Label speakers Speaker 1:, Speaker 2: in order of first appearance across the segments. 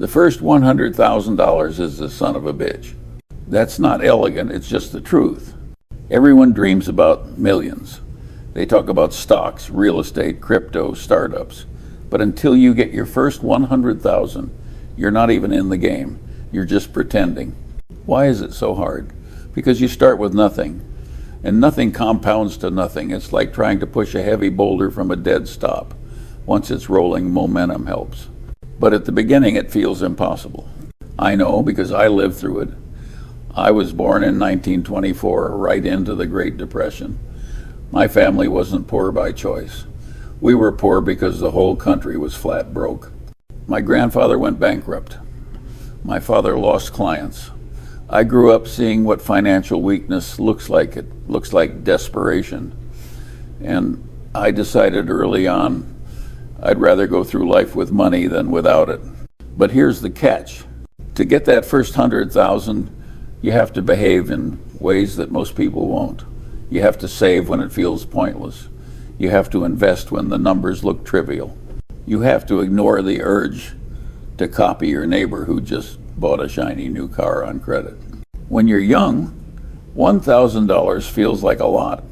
Speaker 1: The first $100,000 is the son of a bitch. That's not elegant, it's just the truth. Everyone dreams about millions. They talk about stocks, real estate, crypto, startups. But until you get your first 100,000, you're not even in the game. You're just pretending. Why is it so hard? Because you start with nothing, and nothing compounds to nothing. It's like trying to push a heavy boulder from a dead stop. Once it's rolling, momentum helps. But at the beginning, it feels impossible. I know because I lived through it. I was born in 1924, right into the Great Depression. My family wasn't poor by choice. We were poor because the whole country was flat broke. My grandfather went bankrupt. My father lost clients. I grew up seeing what financial weakness looks like. It looks like desperation. And I decided early on I'd rather go through life with money than without it. But here's the catch. To get that first 100,000, you have to behave in ways that most people won't. You have to save when it feels pointless. You have to invest when the numbers look trivial. You have to ignore the urge to copy your neighbor who just bought a shiny new car on credit. When you're young, $1,000 feels like a lot.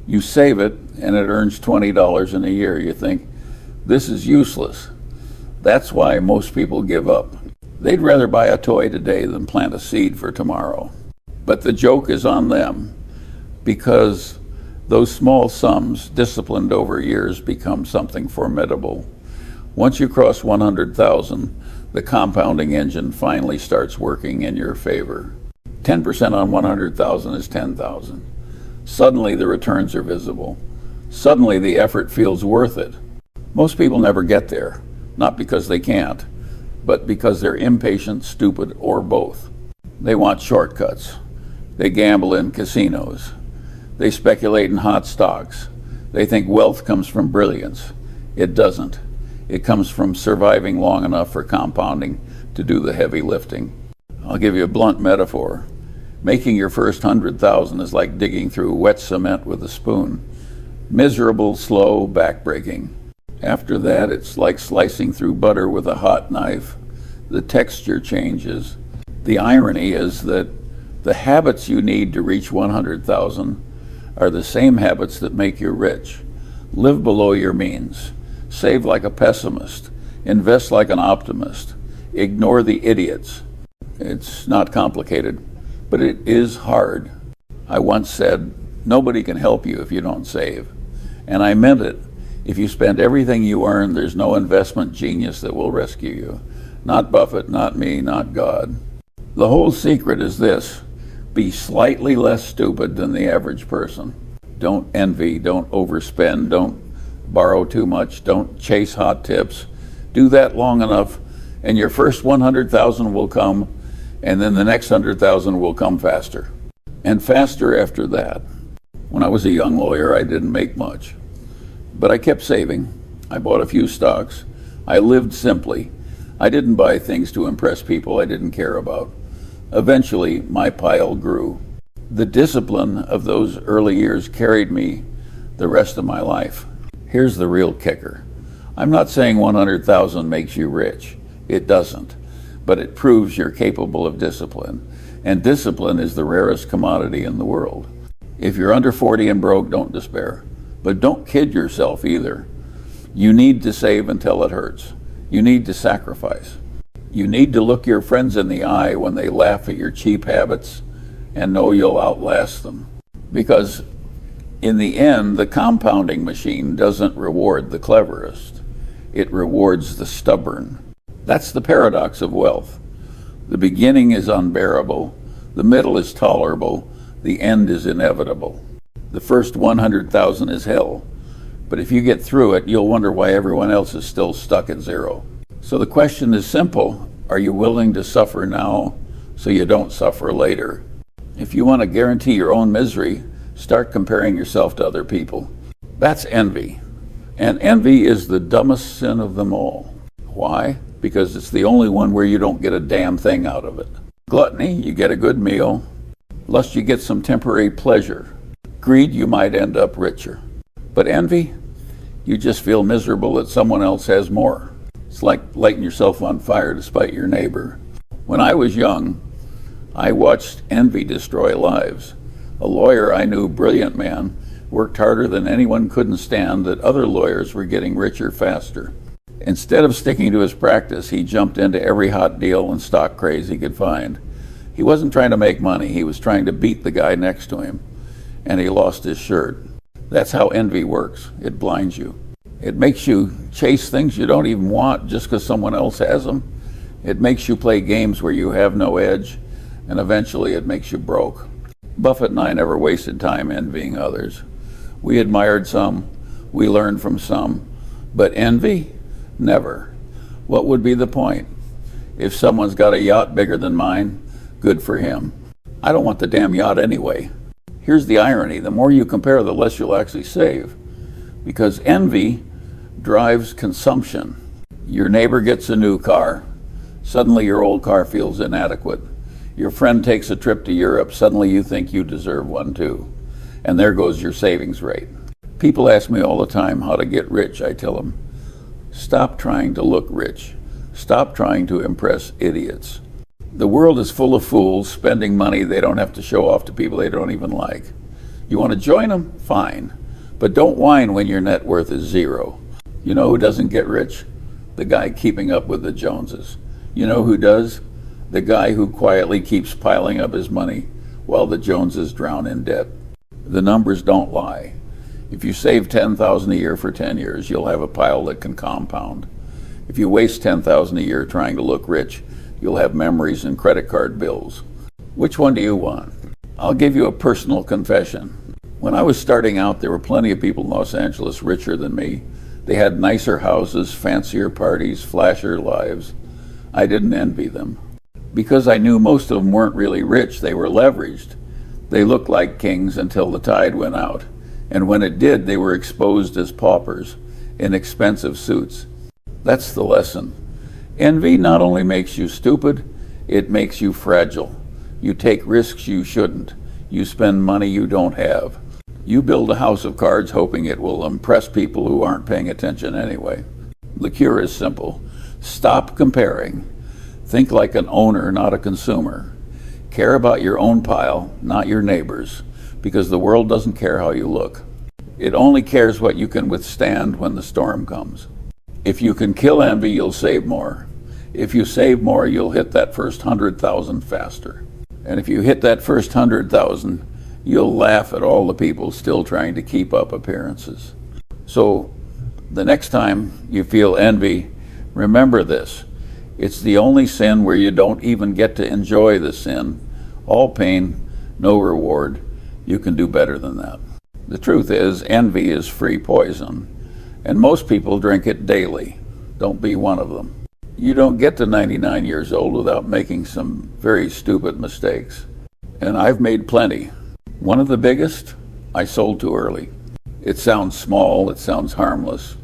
Speaker 1: You save it and it earns $20 in a year. You think, this is useless. That's why most people give up. They'd rather buy a toy today than plant a seed for tomorrow. But the joke is on them, because those small sums, disciplined over years, become something formidable. Once you cross 100,000, the compounding engine finally starts working in your favor. 10% on 100,000 is 10,000. Suddenly the returns are visible. Suddenly the effort feels worth it. Most people never get there, not because they can't, but because they're impatient, stupid, or both. They want shortcuts. They gamble in casinos. They speculate in hot stocks. They think wealth comes from brilliance. It doesn't. It comes from surviving long enough for compounding to do the heavy lifting. I'll give you a blunt metaphor. Making your first 100,000 is like digging through wet cement with a spoon. Miserable, slow, backbreaking. After that, it's like slicing through butter with a hot knife. The texture changes. The irony is that the habits you need to reach 100,000 are the same habits that make you rich. Live below your means. Save like a pessimist. Invest like an optimist. Ignore the idiots. It's not complicated, but it is hard. I once said, nobody can help you if you don't save. And I meant it. If you spend everything you earn, there's no investment genius that will rescue you. Not Buffett, not me, not God. The whole secret is this: be slightly less stupid than the average person. Don't envy, don't overspend, don't borrow too much, don't chase hot tips. Do that long enough, and your first 100,000 will come, and then the next 100,000 will come faster. And faster after that. When I was a young lawyer, I didn't make much. But I kept saving. I bought a few stocks. I lived simply. I didn't buy things to impress people I didn't care about. Eventually, my pile grew. The discipline of those early years carried me the rest of my life. Here's the real kicker. I'm not saying 100,000 makes you rich. It doesn't. But it proves you're capable of discipline. And discipline is the rarest commodity in the world. If you're under 40 and broke, don't despair. But don't kid yourself either. You need to save until it hurts. You need to sacrifice. You need to look your friends in the eye when they laugh at your cheap habits and know you'll outlast them. Because in the end, the compounding machine doesn't reward the cleverest. It rewards the stubborn. That's the paradox of wealth. The beginning is unbearable. The middle is tolerable. The end is inevitable. The first 100,000 is hell. But if you get through it, you'll wonder why everyone else is still stuck at zero. So the question is simple. Are you willing to suffer now so you don't suffer later? If you want to guarantee your own misery, start comparing yourself to other people. That's envy. And envy is the dumbest sin of them all. Why? Because it's the only one where you don't get a damn thing out of it. Gluttony, you get a good meal. Lust, you get some temporary pleasure. Greed, you might end up richer. But envy, you just feel miserable that someone else has more. It's like lighting yourself on fire to spite your neighbor. When I was young, I watched envy destroy lives. A lawyer I knew, brilliant man, worked harder than anyone couldn't stand that other lawyers were getting richer faster. Instead of sticking to his practice, he jumped into every hot deal and stock craze he could find. He wasn't trying to make money, he was trying to beat the guy next to him, and he lost his shirt. That's how envy works. It blinds you. It makes you chase things you don't even want just because someone else has them. It makes you play games where you have no edge, and eventually it makes you broke. Buffett and I never wasted time envying others. We admired some, we learned from some, but envy? Never. What would be the point? If someone's got a yacht bigger than mine, good for him. I don't want the damn yacht anyway. Here's the irony. The more you compare, the less you'll actually save. Because envy drives consumption. Your neighbor gets a new car. Suddenly your old car feels inadequate. Your friend takes a trip to Europe. Suddenly you think you deserve one too. And there goes your savings rate. People ask me all the time how to get rich. I tell them, stop trying to look rich. Stop trying to impress idiots. The world is full of fools spending money they don't have to show off to people they don't even like. You want to join them? Fine. But don't whine when your net worth is zero. You know who doesn't get rich? The guy keeping up with the Joneses. You know who does? The guy who quietly keeps piling up his money while the Joneses drown in debt. The numbers don't lie. If you save $10,000 a year for 10 years, you'll have a pile that can compound. If you waste $10,000 a year trying to look rich, you'll have memories and credit card bills. Which one do you want? I'll give you a personal confession. When I was starting out, there were plenty of people in Los Angeles richer than me. They had nicer houses, fancier parties, flashier lives. I didn't envy them. Because I knew most of them weren't really rich, they were leveraged. They looked like kings until the tide went out. And when it did, they were exposed as paupers in expensive suits. That's the lesson. Envy not only makes you stupid, it makes you fragile. You take risks you shouldn't. You spend money you don't have. You build a house of cards hoping it will impress people who aren't paying attention anyway. The cure is simple. Stop comparing. Think like an owner, not a consumer. Care about your own pile, not your neighbor's, because the world doesn't care how you look. It only cares what you can withstand when the storm comes. If you can kill envy, you'll save more. If you save more, you'll hit that first 100,000 faster. And if you hit that first 100,000, you'll laugh at all the people still trying to keep up appearances. So the next time you feel envy, remember this. It's the only sin where you don't even get to enjoy the sin. All pain, no reward. You can do better than that. The truth is, envy is free poison, and most people drink it daily. Don't be one of them. You don't get to 99 years old without making some very stupid mistakes. And I've made plenty. One of the biggest, I sold too early. It sounds small, it sounds harmless,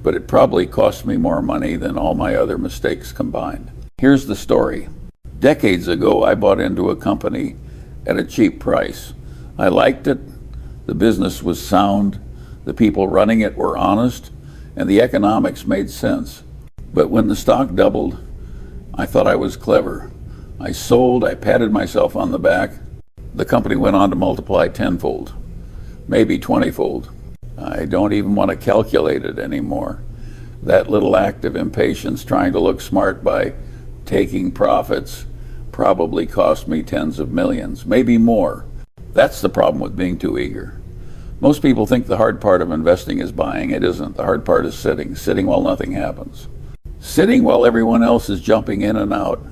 Speaker 1: but it probably cost me more money than all my other mistakes combined. Here's the story. Decades ago, I bought into a company at a cheap price. I liked it, the business was sound, the people running it were honest, and the economics made sense. But when the stock doubled, I thought I was clever. I sold, I patted myself on the back. The company went on to multiply tenfold, maybe 20-fold. I don't even want to calculate it anymore. That little act of impatience trying to look smart by taking profits probably cost me tens of millions, maybe more. That's the problem with being too eager. Most people think the hard part of investing is buying. It isn't. The hard part is sitting while nothing happens. Sitting while everyone else is jumping in and out.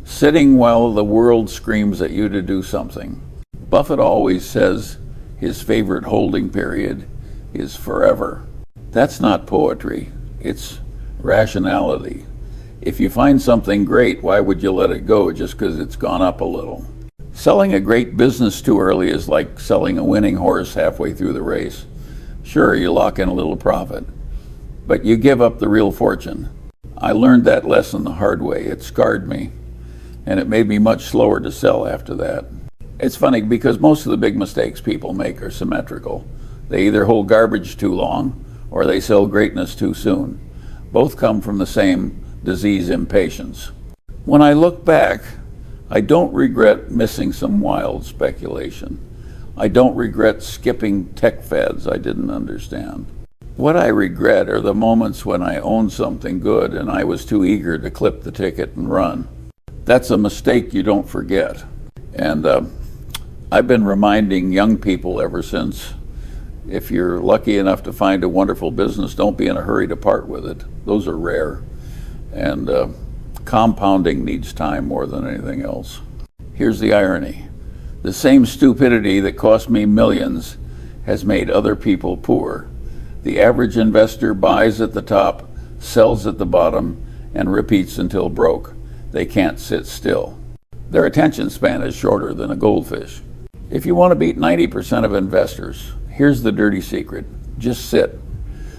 Speaker 1: Sitting while the world screams at you to do something. Buffett always says his favorite holding period is forever. That's not poetry. It's rationality. If you find something great, why would you let it go just because it's gone up a little? Selling a great business too early is like selling a winning horse halfway through the race. Sure, you lock in a little profit, but you give up the real fortune. I learned that lesson the hard way. It scarred me, and it made me much slower to sell after that. It's funny because most of the big mistakes people make are symmetrical. They either hold garbage too long or they sell greatness too soon. Both come from the same disease, impatience. When I look back, I don't regret missing some wild speculation. I don't regret skipping tech fads I didn't understand. What I regret are the moments when I owned something good and I was too eager to clip the ticket and run. That's a mistake you don't forget. And I've been reminding young people ever since, if you're lucky enough to find a wonderful business, don't be in a hurry to part with it. Those are rare. And compounding needs time more than anything else. Here's the irony. The same stupidity that cost me millions has made other people poor. The average investor buys at the top, sells at the bottom, and repeats until broke. They can't sit still. Their attention span is shorter than a goldfish. If you want to beat 90% of investors, here's the dirty secret. Just sit.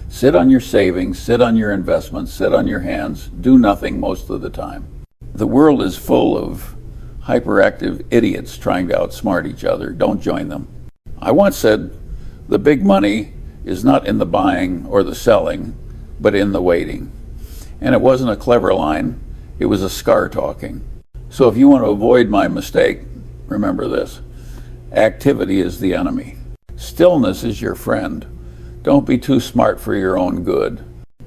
Speaker 1: Sit on your savings, sit on your investments, sit on your hands, do nothing most of the time. The world is full of hyperactive idiots trying to outsmart each other. Don't join them. I once said, the big money is not in the buying or the selling, but in the waiting. And it wasn't a clever line, it was a scar talking. So if you want to avoid my mistake, remember this. Activity is the enemy. Stillness is your friend. Don't be too smart for your own good.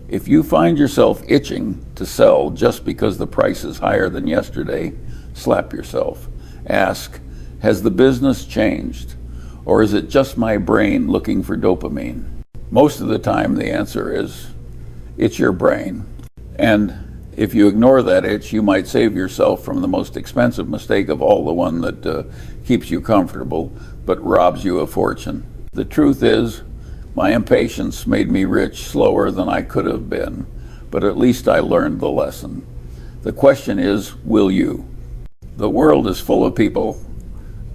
Speaker 1: If you find yourself itching to sell just because the price is higher than yesterday, slap yourself. Ask, has the business changed? Or is it just my brain looking for dopamine? Most of the time the answer is, it's your brain. And if you ignore that itch, you might save yourself from the most expensive mistake of all, the one that keeps you comfortable but robs you of fortune. The truth is, my impatience made me rich slower than I could have been, but at least I learned the lesson. The question is, will you? The world is full of people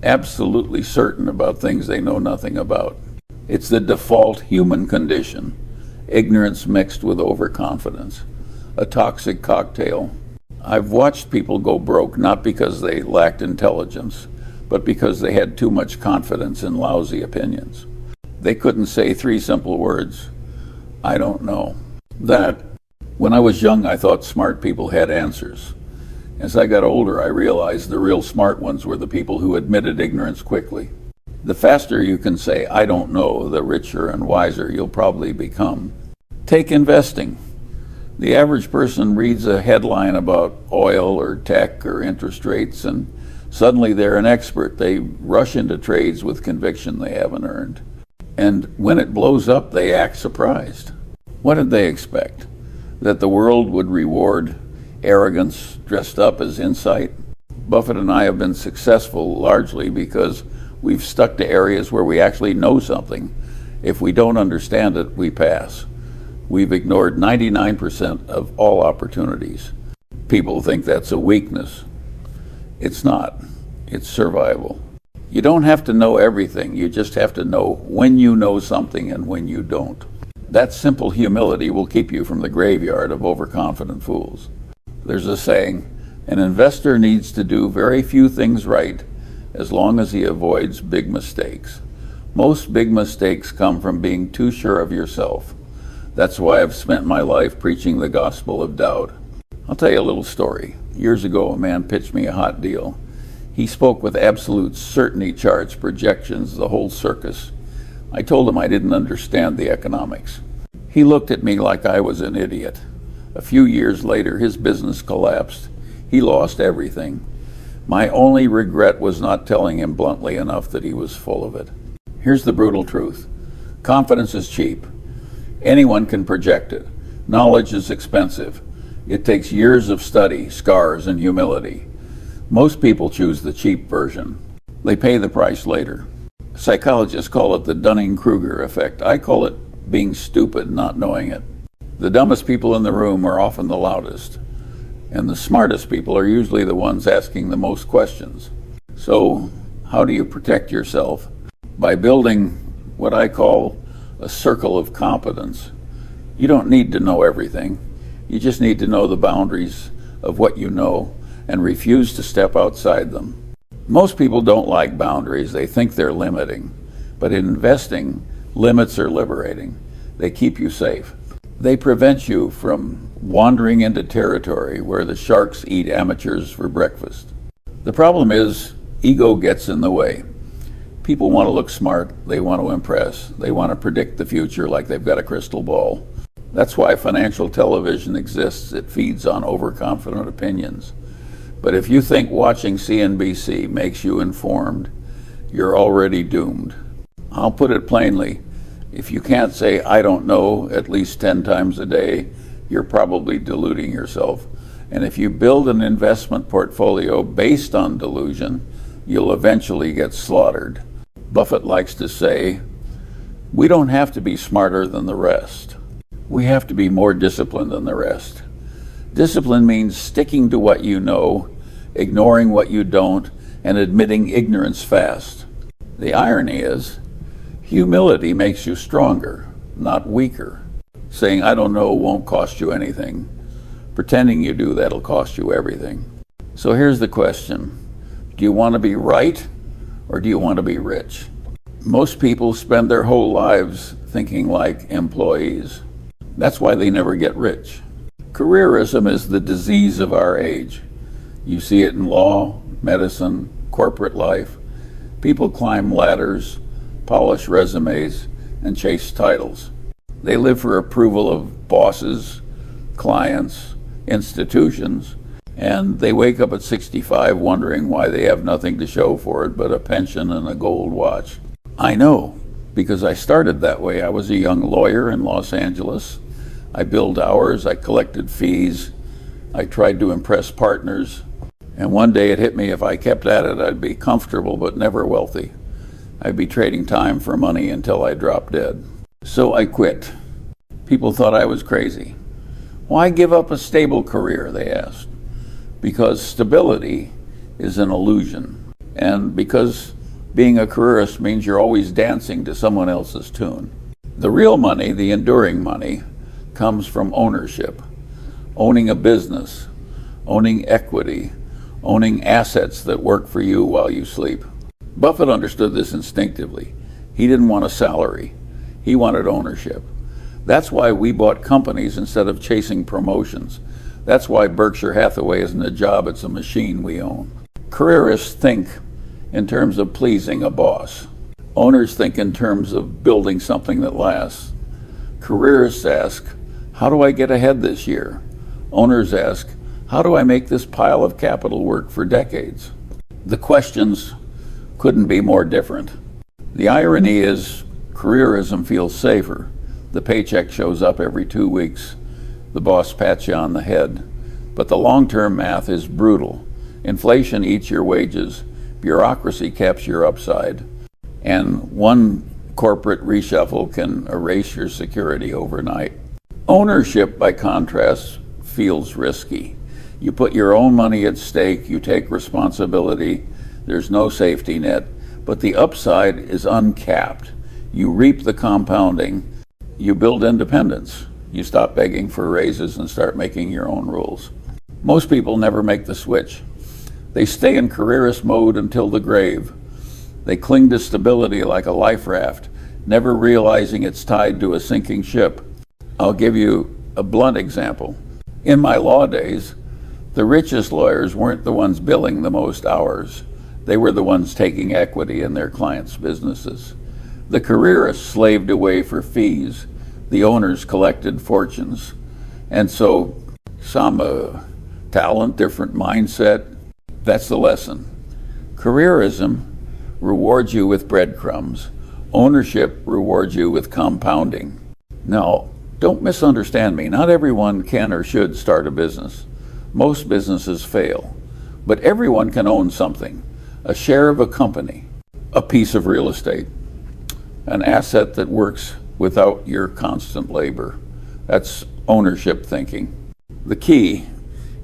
Speaker 1: absolutely certain about things they know nothing about. It's the default human condition, ignorance mixed with overconfidence, a toxic cocktail. I've watched people go broke not because they lacked intelligence, but because they had too much confidence in lousy opinions. They couldn't say 3 simple words, I don't know. When I was young, I thought smart people had answers. As I got older, I realized the real smart ones were the people who admitted ignorance quickly. The faster you can say, I don't know, the richer and wiser you'll probably become. Take investing. The average person reads a headline about oil or tech or interest rates, and suddenly they're an expert. They rush into trades with conviction they haven't earned. And when it blows up, they act surprised. What did they expect? That the world would reward arrogance dressed up as insight? Buffett and I have been successful largely because we've stuck to areas where we actually know something. If we don't understand it, we pass. We've ignored 99% of all opportunities. People think that's a weakness. It's not. It's survival. You don't have to know everything. You just have to know when you know something and when you don't. That simple humility will keep you from the graveyard of overconfident fools. There's a saying, an investor needs to do very few things right as long as he avoids big mistakes. Most big mistakes come from being too sure of yourself. That's why I've spent my life preaching the gospel of doubt. I'll tell you a little story. Years ago, a man pitched me a hot deal. He spoke with absolute certainty, charts, projections, the whole circus. I told him I didn't understand the economics. He looked at me like I was an idiot. A few years later, his business collapsed. He lost everything. My only regret was not telling him bluntly enough that he was full of it. Here's the brutal truth. Confidence is cheap. Anyone can project it. Knowledge is expensive. It takes years of study, scars, and humility. Most people choose the cheap version. They pay the price later. Psychologists call it the Dunning-Kruger effect. I call it being stupid, not knowing it. The dumbest people in the room are often the loudest, and the smartest people are usually the ones asking the most questions. So, how do you protect yourself? By building what I call a circle of competence. You don't need to know everything. You just need to know the boundaries of what you know and refuse to step outside them. Most people don't like boundaries. They think they're limiting. But in investing, limits are liberating. They keep you safe. They prevent you from wandering into territory where the sharks eat amateurs for breakfast. The problem is ego gets in the way. People want to look smart, they want to impress, they want to predict the future like they've got a crystal ball. That's why financial television exists. It feeds on overconfident opinions. But if you think watching CNBC makes you informed, you're already doomed. I'll put it plainly. If you can't say, I don't know, at least 10 times a day, you're probably deluding yourself. And if you build an investment portfolio based on delusion, you'll eventually get slaughtered. Buffett likes to say, we don't have to be smarter than the rest. We have to be more disciplined than the rest. Discipline means sticking to what you know, ignoring what you don't, and admitting ignorance fast. The irony is, humility makes you stronger, not weaker. Saying, I don't know, won't cost you anything. Pretending you do, that'll cost you everything. So here's the question. Do you want to be right, or do you want to be rich? Most people spend their whole lives thinking like employees. That's why they never get rich. Careerism is the disease of our age. You see it in law, medicine, corporate life. People climb ladders, polish resumes, and chase titles. They live for approval of bosses, clients, institutions, and they wake up at 65 wondering why they have nothing to show for it but a pension and a gold watch. I know, because I started that way. I was a young lawyer in Los Angeles. I billed hours, I collected fees, I tried to impress partners, and one day it hit me, if I kept at it, I'd be comfortable but never wealthy. I'd be trading time for money until I dropped dead. So I quit. People thought I was crazy. Why give up a stable career, they asked. Because stability is an illusion, and because being a careerist means you're always dancing to someone else's tune. The real money, the enduring money, comes from ownership. Owning a business, owning equity, owning assets that work for you while you sleep. Buffett understood this instinctively. He didn't want a salary. He wanted ownership. That's why we bought companies instead of chasing promotions. That's why Berkshire Hathaway isn't a job, it's a machine we own. Careerists think in terms of pleasing a boss. Owners think in terms of building something that lasts. Careerists ask, how do I get ahead this year? Owners ask, how do I make this pile of capital work for decades? The questions couldn't be more different. The irony is, careerism feels safer. The paycheck shows up every 2 weeks. The boss pats you on the head. But the long-term math is brutal. Inflation eats your wages. Bureaucracy caps your upside. And one corporate reshuffle can erase your security overnight. Ownership, by contrast, feels risky. You put your own money at stake, you take responsibility, there's no safety net, but the upside is uncapped. You reap the compounding, you build independence. You stop begging for raises and start making your own rules. Most people never make the switch. They stay in careerist mode until the grave. They cling to stability like a life raft, never realizing it's tied to a sinking ship. I'll give you a blunt example. In my law days, the richest lawyers weren't the ones billing the most hours. They were the ones taking equity in their clients' businesses. The careerists slaved away for fees. The owners collected fortunes. And so, some talent, different mindset, that's the lesson. Careerism rewards you with breadcrumbs. Ownership rewards you with compounding. Now, don't misunderstand me. Not everyone can or should start a business. Most businesses fail. But everyone can own something. A share of a company, a piece of real estate, an asset that works without your constant labor. That's ownership thinking. The key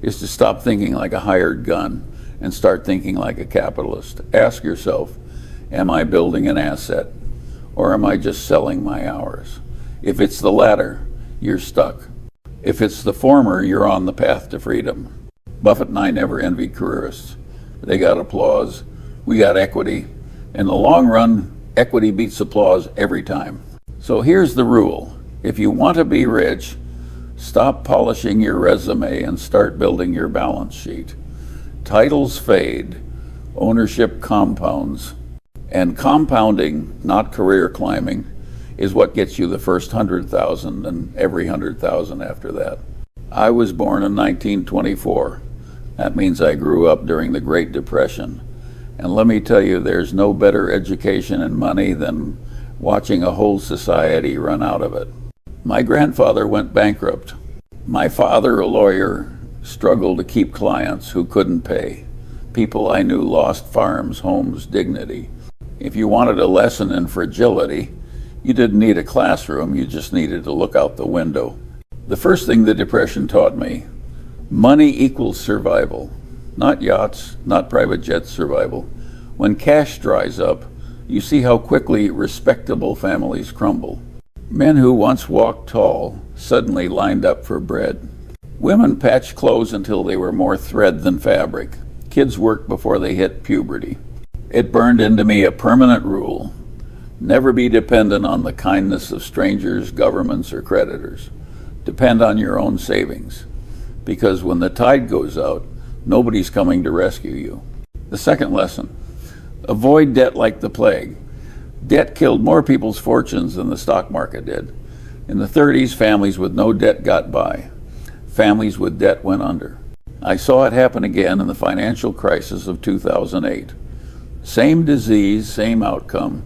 Speaker 1: is to stop thinking like a hired gun and start thinking like a capitalist. Ask yourself, am I building an asset or am I just selling my hours? If it's the latter, you're stuck. If it's the former, you're on the path to freedom. Buffett and I never envied careerists. They got applause, we got equity. In the long run, equity beats applause every time. So here's the rule. If you want to be rich, Stop polishing your resume and start building your balance sheet. Titles fade, ownership compounds, and compounding, not career climbing, is what gets you the first 100,000 and every 100,000 after that. I was born in 1924. That means I grew up during the Great Depression. And let me tell you, there's no better education and money than watching a whole society run out of it. My grandfather went bankrupt. My father, a lawyer, struggled to keep clients who couldn't pay. People I knew lost farms, homes, dignity. If you wanted a lesson in fragility, you didn't need a classroom, you just needed to look out the window. The first thing the Depression taught me, money equals survival. Not yachts, not private jets survival. When cash dries up, you see how quickly respectable families crumble. Men who once walked tall suddenly lined up for bread. Women patched clothes until they were more thread than fabric. Kids worked before they hit puberty. It burned into me a permanent rule. Never be dependent on the kindness of strangers, governments, or creditors. Depend on your own savings. Because when the tide goes out, nobody's coming to rescue you. The second lesson, avoid debt like the plague. Debt killed more people's fortunes than the stock market did. In the 30s, families with no debt got by. Families with debt went under. I saw it happen again in the financial crisis of 2008. Same disease, same outcome.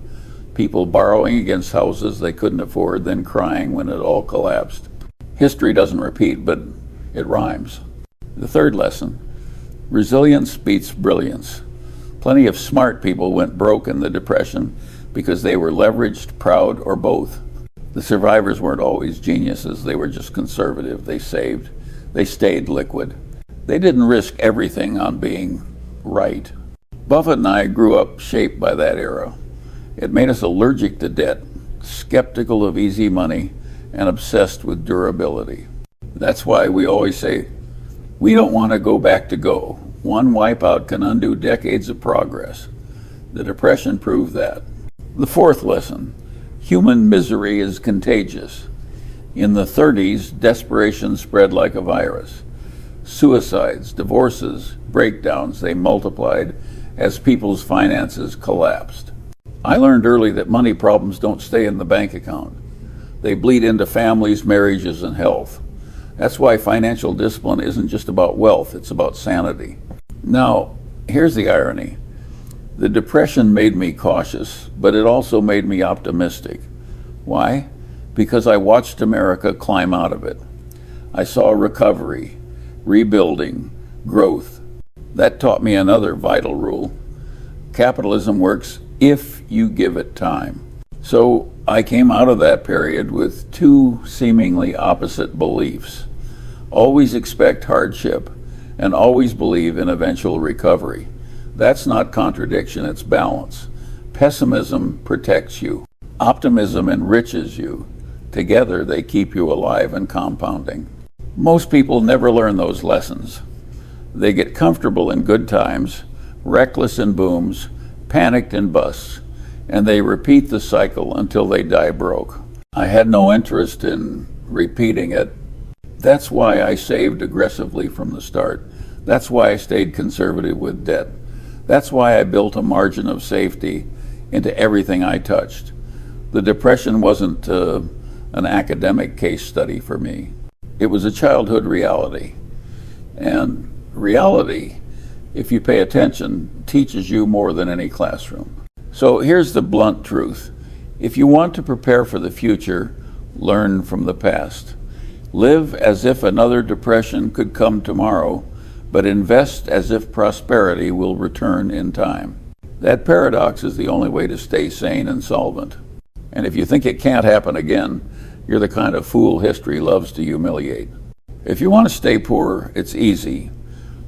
Speaker 1: People borrowing against houses they couldn't afford, then crying when it all collapsed. History doesn't repeat, but it rhymes. The third lesson, resilience beats brilliance. Plenty of smart people went broke in the Depression because they were leveraged, proud, or both. The survivors weren't always geniuses, they were just conservative. They saved, they stayed liquid. They didn't risk everything on being right. Buffett and I grew up shaped by that era. It made us allergic to debt, skeptical of easy money, and obsessed with durability. That's why we always say, we don't want to go back to go. One wipeout can undo decades of progress. The Depression proved that. The fourth lesson, human misery is contagious. In the 30s, desperation spread like a virus. Suicides, divorces, breakdowns, they multiplied as people's finances collapsed. I learned early that money problems don't stay in the bank account. They bleed into families, marriages, and health. That's why financial discipline isn't just about wealth, it's about sanity. Now, here's the irony. The Depression made me cautious, but it also made me optimistic. Why? Because I watched America climb out of it. I saw recovery, rebuilding, growth. That taught me another vital rule. Capitalism works if you give it time. So I came out of that period with two seemingly opposite beliefs. Always expect hardship and always believe in eventual recovery. That's not contradiction, it's balance. Pessimism protects you. Optimism enriches you. Together they keep you alive and compounding. Most people never learn those lessons. They get comfortable in good times, reckless in booms, panicked in busts, and they repeat the cycle until they die broke. I had no interest in repeating it. That's why I saved aggressively from the start. That's why I stayed conservative with debt. That's why I built a margin of safety into everything I touched. The Depression wasn't an academic case study for me. It was a childhood reality. And reality, if you pay attention, teaches you more than any classroom. So here's the blunt truth. If you want to prepare for the future, learn from the past. Live as if another depression could come tomorrow, but invest as if prosperity will return in time. That paradox is the only way to stay sane and solvent. And if you think it can't happen again, you're the kind of fool history loves to humiliate. If you want to stay poor, it's easy.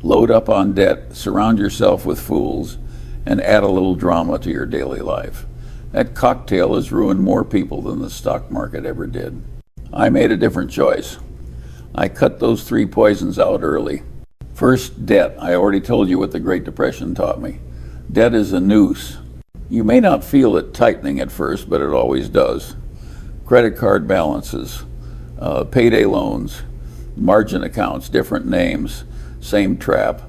Speaker 1: Load up on debt, surround yourself with fools, and add a little drama to your daily life. That cocktail has ruined more people than the stock market ever did. I made a different choice. I cut those three poisons out early. First, debt. I already told you what the Great Depression taught me. Debt is a noose. You may not feel it tightening at first, but it always does. Credit card balances, payday loans, Margin accounts, different names, same trap.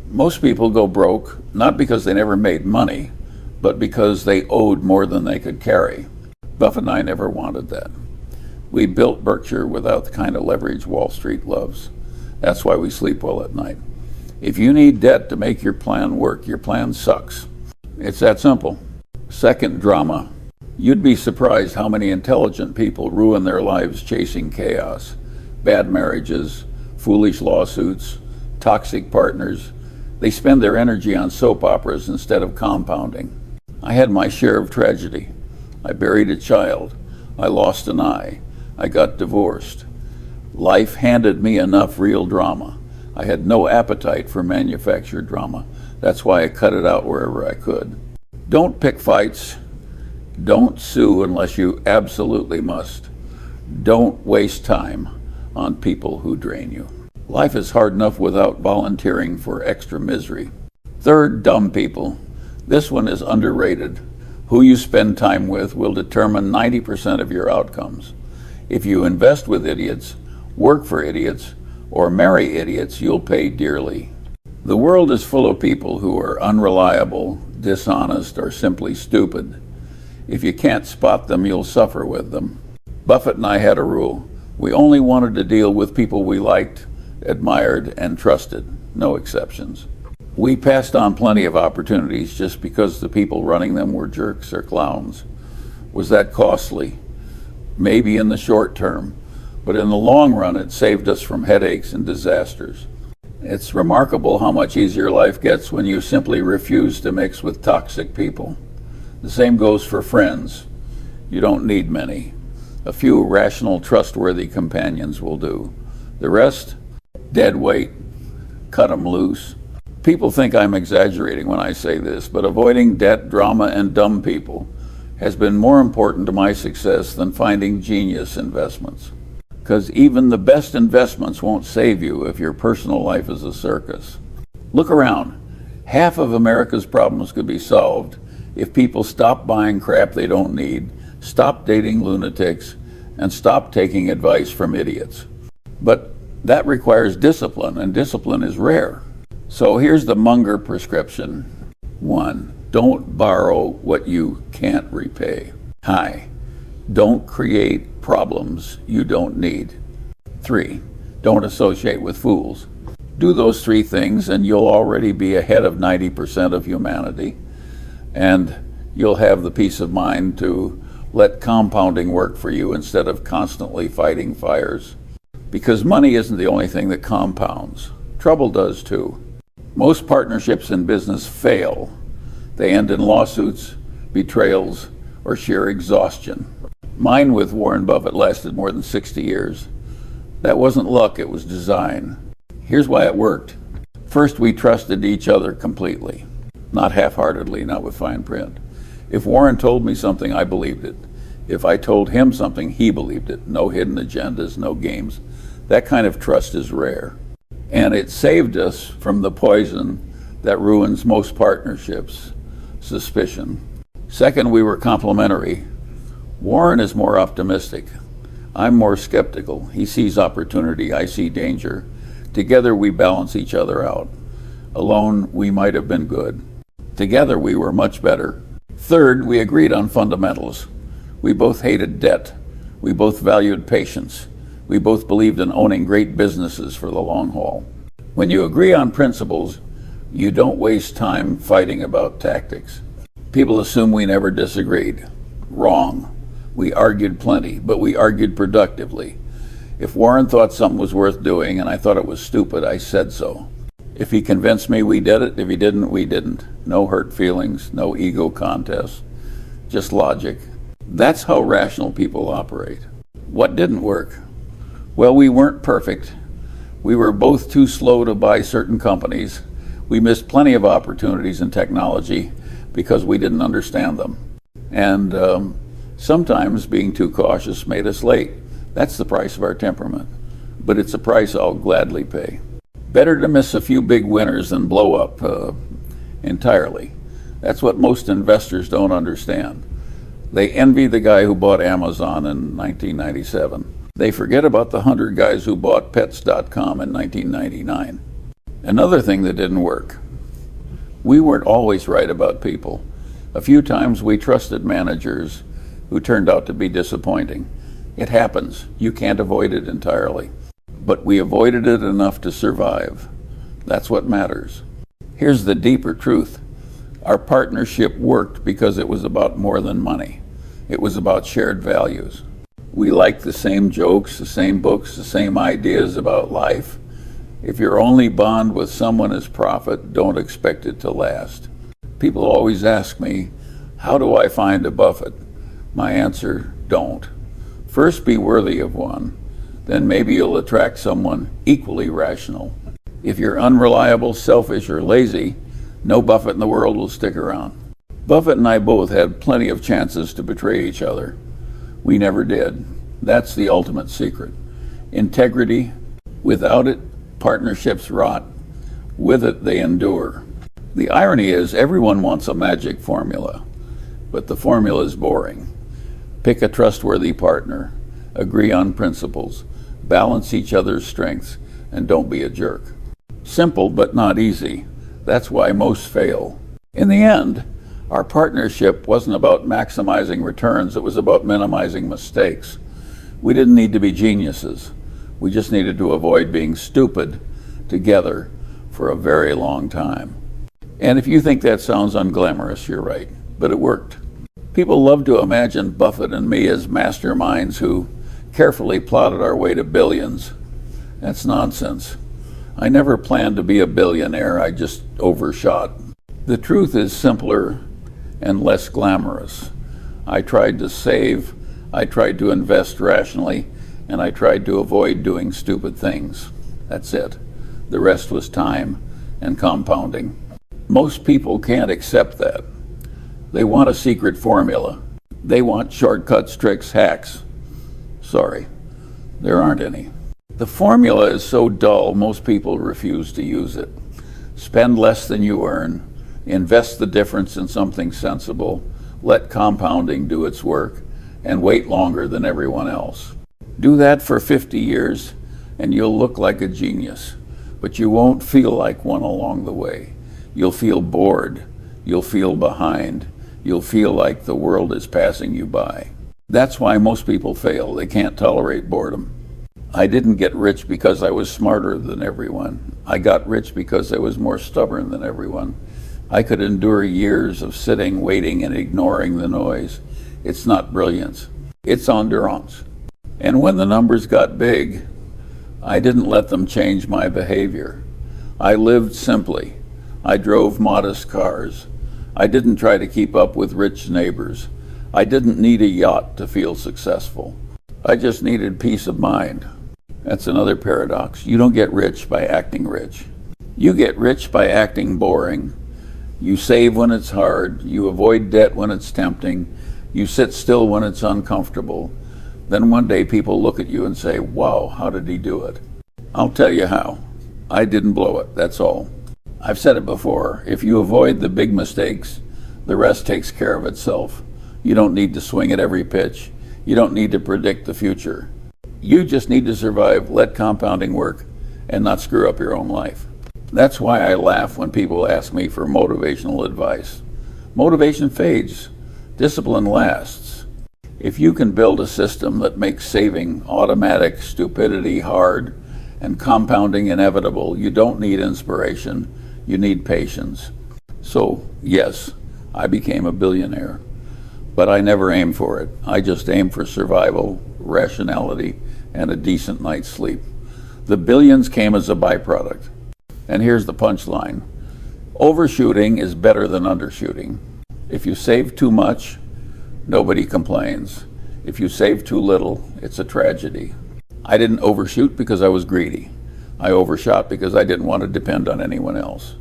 Speaker 1: Most people go broke not because they never made money, but because they owed more than they could carry. Buffett and I never wanted that. We built Berkshire without the kind of leverage Wall Street loves. That's why we sleep well at night. If you need debt to make your plan work, your plan sucks. It's that simple. Second drama. You'd be surprised how many intelligent people ruin their lives chasing chaos. Bad marriages, foolish lawsuits, toxic partners. They spend their energy on soap operas instead of compounding. I had my share of tragedy. I buried a child. I lost an eye. I got divorced. Life handed me enough real drama. I had no appetite for manufactured drama. That's why I cut it out wherever I could. Don't pick fights. Don't sue unless you absolutely must. Don't waste time on people who drain you. Life is hard enough without volunteering for extra misery. Third, dumb people. This one is underrated. Who you spend time with will determine 90% of your outcomes. If you invest with idiots, work for idiots, or marry idiots, you'll pay dearly. The world is full of people who are unreliable, dishonest, or simply stupid. If you can't spot them, you'll suffer with them. Buffett and I had a rule. We only wanted to deal with people we liked, admired, and trusted. No exceptions. We passed on plenty of opportunities just because the people running them were jerks or clowns. Was that costly? Maybe in the short term, but in the long run it saved us from headaches and disasters. It's remarkable how much easier life gets when you simply refuse to mix with toxic people. The same goes for friends. You don't need many. A few rational, trustworthy companions will do. The rest, dead weight. Cut them loose. People think I'm exaggerating when I say this, but avoiding debt, drama, and dumb people has been more important to my success than finding genius investments. Because even the best investments won't save you if your personal life is a circus. Look around. Half of America's problems could be solved if people stop buying crap they don't need, stop dating lunatics, and stop taking advice from idiots. But that requires discipline, and discipline is rare. So here's the Munger prescription. 1. Don't borrow what you can't repay. Don't create problems you don't need. 3. Don't associate with fools. Do those 3 things and you'll already be ahead of 90% of humanity, and you'll have the peace of mind to let compounding work for you instead of constantly fighting fires. Because money isn't the only thing that compounds. Trouble does too. Most partnerships in business fail. They end in lawsuits, betrayals, or sheer exhaustion. Mine with Warren Buffett lasted more than 60 years. That wasn't luck, it was design. Here's why it worked. First, we trusted each other completely. Not half-heartedly, not with fine print. If Warren told me something, I believed it. If I told him something, he believed it. No hidden agendas, no games. That kind of trust is rare. And it saved us from the poison that ruins most partnerships, suspicion. Second, we were complementary. Warren is more optimistic. I'm more skeptical. He sees opportunity, I see danger. Together we balance each other out. Alone, we might have been good. Together we were much better. Third, we agreed on fundamentals. We both hated debt. We both valued patience. We both believed in owning great businesses for the long haul. When you agree on principles, you don't waste time fighting about tactics. People assume we never disagreed. Wrong. We argued plenty, but we argued productively. If Warren thought something was worth doing and I thought it was stupid, I said so. If he convinced me, we did it. If he didn't, we didn't. No hurt feelings, no ego contests, just logic. That's how rational people operate. What didn't work? Well, we weren't perfect. We were both too slow to buy certain companies. We missed plenty of opportunities in technology because we didn't understand them. And sometimes being too cautious made us late. That's the price of our temperament. But it's a price I'll gladly pay. Better to miss a few big winners than blow up entirely. That's what most investors don't understand. They envy the guy who bought Amazon in 1997. They forget about the 100 guys who bought Pets.com in 1999. Another thing that didn't work. We weren't always right about people. A few times we trusted managers who turned out to be disappointing. It happens. You can't avoid it entirely. But we avoided it enough to survive. That's what matters. Here's the deeper truth. Our partnership worked because it was about more than money. It was about shared values. We liked the same jokes, the same books, the same ideas about life. If your only bond with someone is profit, don't expect it to last. People always ask me, how do I find a Buffett? My answer, don't. First be worthy of one, then maybe you'll attract someone equally rational. If you're unreliable, selfish, or lazy, no Buffett in the world will stick around. Buffett and I both had plenty of chances to betray each other. We never did. That's the ultimate secret. Integrity. Without it, partnerships rot. With it, they endure. The irony is, everyone wants a magic formula, but the formula is boring. Pick a trustworthy partner, agree on principles, balance each other's strengths, and don't be a jerk. Simple, but not easy. That's why most fail. In the end, our partnership wasn't about maximizing returns, it was about minimizing mistakes. We didn't need to be geniuses. We just needed to avoid being stupid together for a very long time. And if you think that sounds unglamorous, you're right, but it worked. People love to imagine Buffett and me as masterminds who carefully plotted our way to billions. That's nonsense. I never planned to be a billionaire, I just overshot. The truth is simpler and less glamorous. I tried to save, I tried to invest rationally, and I tried to avoid doing stupid things. That's it. The rest was time and compounding. Most people can't accept that. They want a secret formula. They want shortcuts, tricks, hacks. Sorry, there aren't any. The formula is so dull, most people refuse to use it. Spend less than you earn, invest the difference in something sensible, let compounding do its work, and wait longer than everyone else. Do that for 50 years, and you'll look like a genius, but you won't feel like one along the way. You'll feel bored, you'll feel behind, you'll feel like the world is passing you by. That's why most people fail. They can't tolerate boredom. I didn't get rich because I was smarter than everyone. I got rich because I was more stubborn than everyone. I could endure years of sitting, waiting, and ignoring the noise. It's not brilliance. It's endurance. And when the numbers got big, I didn't let them change my behavior. I lived simply. I drove modest cars. I didn't try to keep up with rich neighbors. I didn't need a yacht to feel successful. I just needed peace of mind. That's another paradox. You don't get rich by acting rich. You get rich by acting boring. You save when it's hard. You avoid debt when it's tempting. You sit still when it's uncomfortable. Then one day people look at you and say, wow, how did he do it? I'll tell you how. I didn't blow it, that's all. I've said it before. If you avoid the big mistakes, the rest takes care of itself. You don't need to swing at every pitch. You don't need to predict the future. You just need to survive, let compounding work, and not screw up your own life. That's why I laugh when people ask me for motivational advice. Motivation fades. Discipline lasts. If you can build a system that makes saving automatic, stupidity hard, and compounding inevitable, you don't need inspiration. You need patience. So, yes, I became a billionaire. But I never aimed for it. I just aimed for survival, rationality, and a decent night's sleep. The billions came as a byproduct. And here's the punchline. Overshooting is better than undershooting. If you save too much, nobody complains. If you save too little, it's a tragedy. I didn't overshoot because I was greedy. I overshot because I didn't want to depend on anyone else.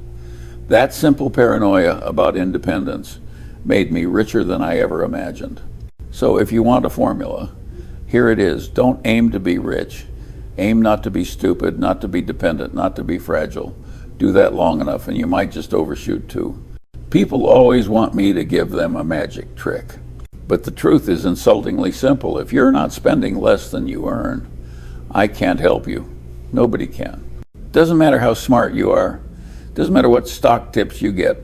Speaker 1: That simple paranoia about independence made me richer than I ever imagined. So if you want a formula, here it is. Don't aim to be rich. Aim not to be stupid, not to be dependent, not to be fragile. Do that long enough and you might just overshoot too. People always want me to give them a magic trick. But the truth is insultingly simple. If you're not spending less than you earn, I can't help you. Nobody can. Doesn't matter how smart you are. Doesn't matter what stock tips you get.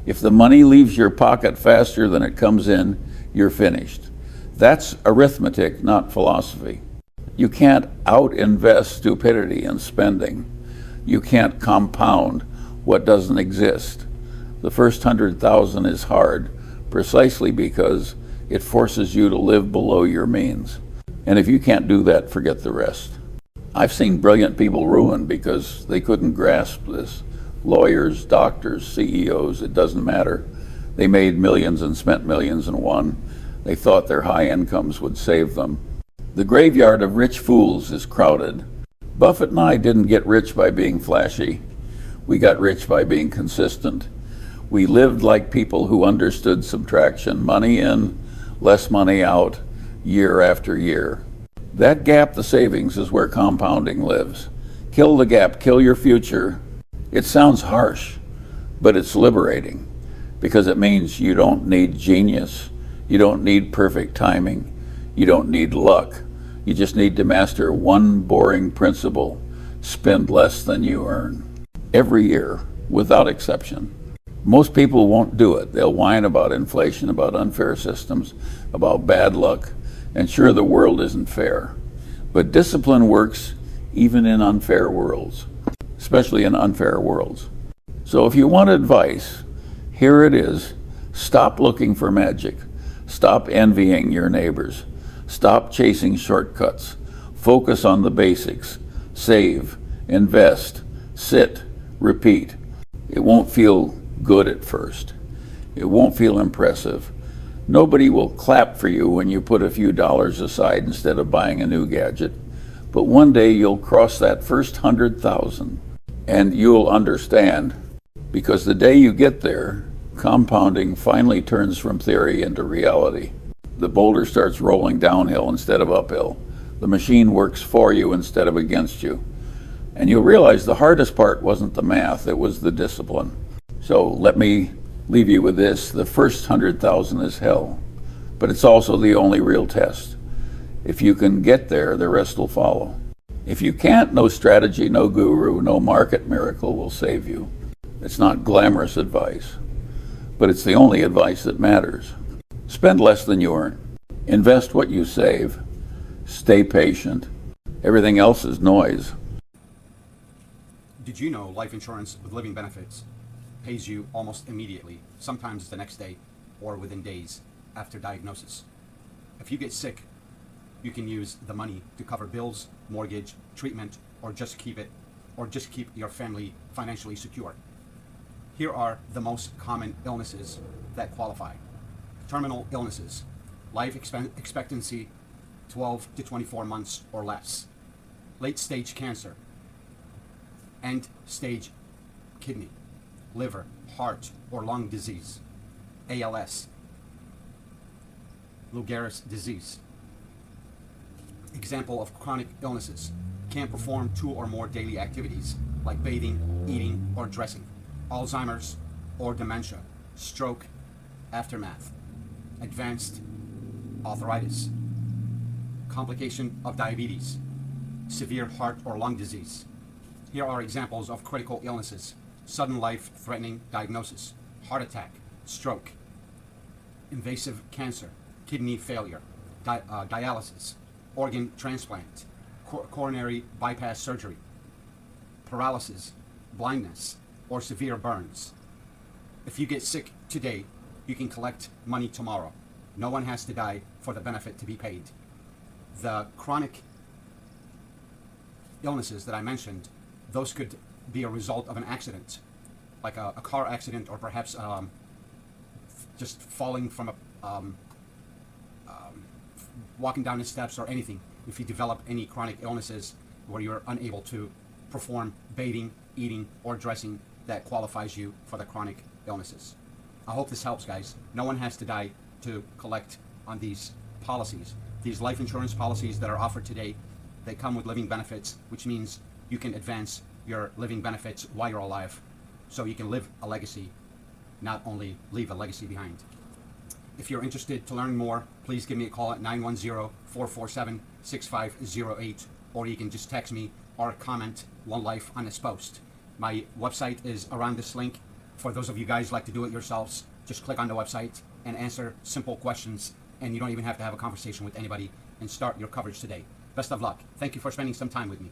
Speaker 1: If the money leaves your pocket faster than it comes in, you're finished. That's arithmetic, not philosophy. You can't out-invest stupidity in spending. You can't compound what doesn't exist. The first 100,000 is hard precisely because it forces you to live below your means. And if you can't do that, forget the rest. I've seen brilliant people ruined because they couldn't grasp this. Lawyers, doctors, CEOs, it doesn't matter. They made millions and spent millions and won. They thought their high incomes would save them. The graveyard of rich fools is crowded. Buffett and I didn't get rich by being flashy. We got rich by being consistent. We lived like people who understood subtraction, money in, less money out, year after year. That gap, the savings, is where compounding lives. Kill the gap, kill your future. It sounds harsh, but it's liberating because it means you don't need genius. You don't need perfect timing. You don't need luck. You just need to master one boring principle: spend less than you earn. Every year, without exception. Most people won't do it. They'll whine about inflation, about unfair systems, about bad luck, and sure, the world isn't fair. But discipline works even in unfair worlds, especially in unfair worlds. So if you want advice, here it is. Stop looking for magic. Stop envying your neighbors. Stop chasing shortcuts. Focus on the basics. Save, invest, sit, repeat. It won't feel good at first. It won't feel impressive. Nobody will clap for you when you put a few dollars aside instead of buying a new gadget. But one day you'll cross that first 100,000 and you'll understand, because the day you get there, compounding finally turns from theory into reality. The boulder starts rolling downhill instead of uphill. The machine works for you instead of against you. And you'll realize the hardest part wasn't the math, it was the discipline. So let me leave you with this. The first 100,000 is hell, but it's also the only real test. If you can get there, the rest will follow. If you can't, no strategy, no guru, no market miracle will save you. It's not glamorous advice, but it's the only advice that matters. Spend less than you earn. Invest what you save. Stay patient. Everything else is noise.
Speaker 2: Did you know life insurance with living benefits pays you almost immediately, sometimes the next day or within days after diagnosis? If you get sick, you can use the money to cover bills, mortgage, treatment, or just keep your family financially secure. Here are the most common illnesses that qualify. Terminal illnesses, life expectancy 12 to 24 months or less. Late stage cancer, end stage kidney, liver, heart, or lung disease, ALS, Lou Gehrig's disease. Example of chronic illnesses: can't perform 2 or more daily activities like bathing, eating, or dressing. Alzheimer's or dementia, stroke, aftermath, advanced arthritis, complication of diabetes, severe heart or lung disease. Here are examples of critical illnesses: sudden life-threatening diagnosis, heart attack, stroke, invasive cancer, kidney failure, dialysis, organ transplant, coronary bypass surgery, paralysis, blindness, or severe burns. If you get sick today, you can collect money tomorrow. No one has to die for the benefit to be paid. The chronic illnesses that I mentioned, those could be a result of an accident, like a car accident, or perhaps just falling from walking down the steps or anything. If you develop any chronic illnesses where you're unable to perform bathing, eating, or dressing, that qualifies you for the chronic illnesses. I hope this helps, guys. No one has to die to collect on these policies. These life insurance policies that are offered today, they come with living benefits, which means you can advance your living benefits while you're alive, so you can live a legacy, not only leave a legacy behind. If you're interested to learn more, please give me a call at 910-447-6508, or you can just text me or comment One Life on this post. My website is around this link. For those of you guys who like to do it yourselves, just click on the website and answer simple questions, and you don't even have to have a conversation with anybody, and start your coverage today. Best of luck. Thank you for spending some time with me.